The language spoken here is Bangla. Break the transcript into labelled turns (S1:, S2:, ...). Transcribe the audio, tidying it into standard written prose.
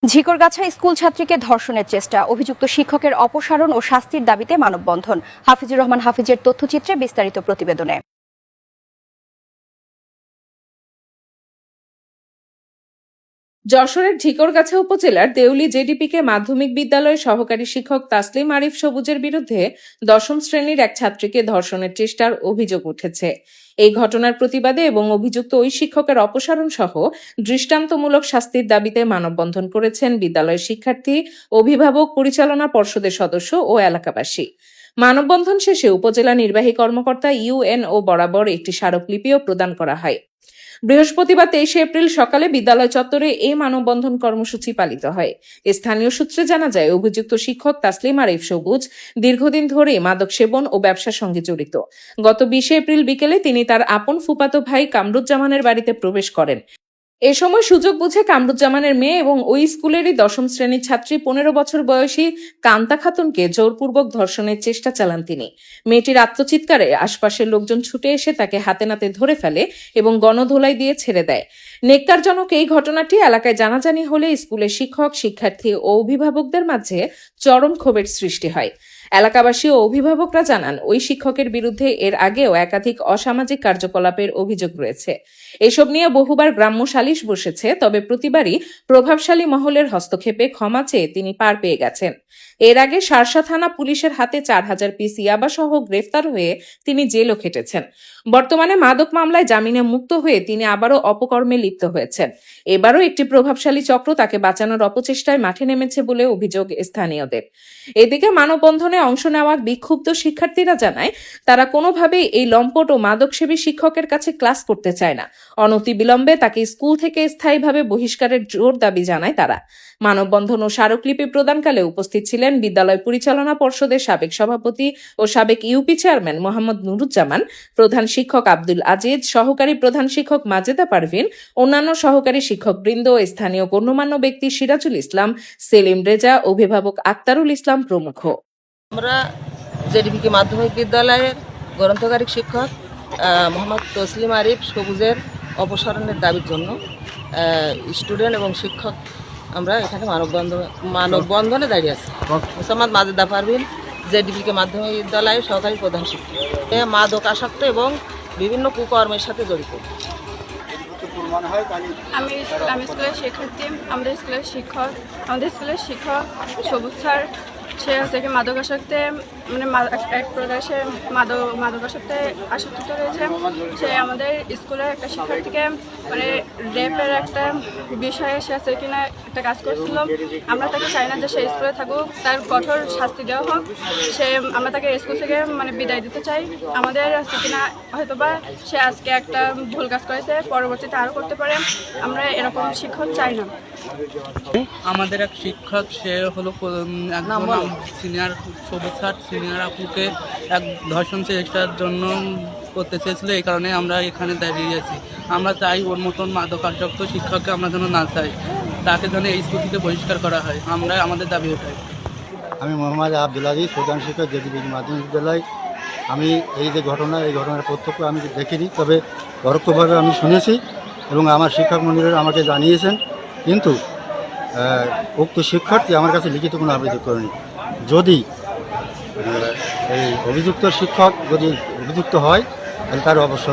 S1: ঝিকরগাছা স্কুল ছাত্রীকে ধর্ষণের চেষ্টা, অভিযুক্ত শিক্ষকের অপসারণ ও শাস্তির দাবিতে মানববন্ধন। হাফিজুর রহমান হাফিজের তথ্যচিত্রে বিস্তারিত প্রতিবেদনে।
S2: যশোরের ঝিকরগাছা উপজেলার দেউলি জেডিপিকে মাধ্যমিক বিদ্যালয়ের সহকারী শিক্ষক তাসলিম আরিফ সবুজের বিরুদ্ধে দশম শ্রেণীর এক ছাত্রীকে ধর্ষণের চেষ্টার অভিযোগ উঠেছে। এই ঘটনার প্রতিবাদে এবং অভিযুক্ত ওই শিক্ষকের অপসারণ সহ দৃষ্টান্তমূলক শাস্তির দাবিতে মানববন্ধন করেছেন বিদ্যালয়ের শিক্ষার্থী, অভিভাবক, পরিচালনা পর্ষদের সদস্য ও এলাকাবাসী। মানববন্ধন শেষে উপজেলা নির্বাহী কর্মকর্তা ইউএনও বরাবর একটি স্মারকলিপিও প্রদান করা হয়। বৃহস্পতিবার 23 এপ্রিল সকালে বিদ্যালয় চত্বরে এই মানববন্ধন কর্মসূচি পালিত হয়। স্থানীয় সূত্রে জানা যায়, অভিযুক্ত শিক্ষক তাসলিম আরিফ সবুজ দীর্ঘদিন ধরে মাদক সেবন ও ব্যবসার সঙ্গে জড়িত। গত 20 এপ্রিল বিকেলে তিনি তার আপন ফুফাতো ভাই কামরুজ্জামানের বাড়িতে প্রবেশ করেন। এ সময় সুযোগ বুঝে কামরুজ্জামানের মেয়ে এবং ওই স্কুলেরই দশম শ্রেণীর ছাত্রী 15 বছর বয়সী কান্তা খাতুনকে জোরপূর্বক ধর্ষণের চেষ্টা চালান তিনি। মেয়েটির আত্মচিৎকারে আশপাশের লোকজন ছুটে এসে তাকে হাতে নাতে ধরে ফেলে এবং গণধোলাই দিয়ে ছেড়ে দেয়। নেককারজনক এই ঘটনাটি এলাকায় জানাজানি হলে স্কুলের শিক্ষক, শিক্ষার্থী ও অভিভাবকদের মাঝে চরম ক্ষোভের সৃষ্টি হয়। এলাকাবাসী ও অভিভাবকরা জানান, ওই শিক্ষকের বিরুদ্ধে এর আগেও একাধিক অসামাজিক কার্যকলাপের অভিযোগ রয়েছে। এসব নিয়ে বহুবার গ্রাম্য সালিশ বসেছে, তবে প্রতিবারই প্রভাবশালী মহলের হস্তক্ষেপে ক্ষমা চেয়ে তিনি পার পেয়ে গেছেন। এর আগে শার্শা থানা পুলিশের হাতে 4000 পিস ইয়াবা সহ গ্রেফতার হয়ে তিনি জেলও খেটেছেন। বর্তমানে মাদক মামলায় জামিনে মুক্ত হয়ে তিনি আবারও অপকর্মে লিপ্ত হয়েছেন। এবারও একটি প্রভাবশালী চক্র তাকে বাঁচানোর অপচেষ্টায় মাঠে নেমেছে বলে অভিযোগ স্থানীয়দের। এদিকে মানববন্ধনে অংশ নেওয়া বিক্ষুব্ধ শিক্ষার্থীরা জানায়, তারা কোনোভাবেই এই লম্পট ও মাদকসেবী শিক্ষকের কাছে ক্লাস করতে চায় না। অনতিবিলম্বে তাকে স্কুল থেকে স্থায়ীভাবে বহিষ্কারের জোর দাবি জানায় তারা। মানববন্ধন ও স্মারকলিপি প্রদানকালে উপস্থিত ছিলেন বিদ্যালয় পরিচালনা পর্ষদের সাবেক সভাপতি ও সাবেক ইউপি চেয়ারম্যান মোহাম্মদ নুরুজ্জামান, প্রধান শিক্ষক আব্দুল আজিজ, সহকারী প্রধান শিক্ষক মাজেদা পারভিন, অন্যান্য সহকারী শিক্ষকবৃন্দ, স্থানীয় গণ্যমান্য ব্যক্তি সিরাজুল ইসলাম, সেলিম রেজা, অভিভাবক আক্তারুল ইসলাম প্রমুখ।
S3: আমরা জেডিপিকে মাধ্যমিক বিদ্যালয়ের গ্রন্থকারিক শিক্ষক মোহাম্মদ তসলিম আরিফ সবুজের অপসারণের দাবির জন্য স্টুডেন্ট এবং শিক্ষক আমরা এখানে মানববন্ধনে দাঁড়িয়ে আছি। মোহাম্মদ মাজেদা পারভিন, জেডিপিকে মাধ্যমিক বিদ্যালয়ের সহকারী প্রধান শিক্ষক। মাদক আসক্ত এবং বিভিন্ন কুকর্মের সাথে জড়িত।
S4: আমি স্কুলের শিক্ষার্থী, আমাদের স্কুলের শিক্ষক সবুজ স্যার, সে হচ্ছে কি মাদকাসক্তে মানে এক প্রকার সে মাদকাসক্তে আসক্ত রয়েছে। সে আমাদের স্কুলের একটা শিক্ষার্থীকে মানে রেপের একটা বিষয়ে সে আছে কিনা একটা কাজ করছিল। আমরা তাকে চাই না যে সে স্কুলে থাকুক, তার কঠোর শাস্তি দেওয়া হোক। আমরা তাকে স্কুল থেকে মানে বিদায় দিতে চাই। আমাদের আছে কিনা হয়তোবা সে আজকে একটা ভুল কাজ করেছে, পরবর্তীতে আরও করতে পারে। আমরা এরকম শিক্ষক চাই না।
S5: আমাদের এক শিক্ষক, সে হলো একজন সিনিয়র সবুজ স্যার সিনিয়র আপুকে এক ধর্ষণ চেষ্টার জন্য করতে চেয়েছিল। এই কারণে আমরা এখানে দাঁড়িয়ে আছি। আমরা চাই ওর মতন মাদকাসক্ত শিক্ষককে আমরা যেন না চাই, তাকে যেন এই স্কুল থেকে বহিষ্কার করা হয়। আমরা আমাদের দাবি ওঠাই।
S6: আমি মোহাম্মদ আব্দুল আজিজ, প্রধান শিক্ষক জেডিপি মাধ্যমিক বিদ্যালয়। আমি এই ঘটনার প্রত্যক্ষ আমি দেখিনি, তবে পরোক্ষভাবে আমি শুনেছি এবং আমার শিক্ষক মন্ডলীরা আমাকে জানিয়েছেন। কিন্তু উক্ত শিক্ষার্থী আমার কাছে লিখিত কোনো আবেদন করেনি। যদি এই অভিযুক্ত শিক্ষক যদি অভিযুক্ত হয় তাহলে তার অবসর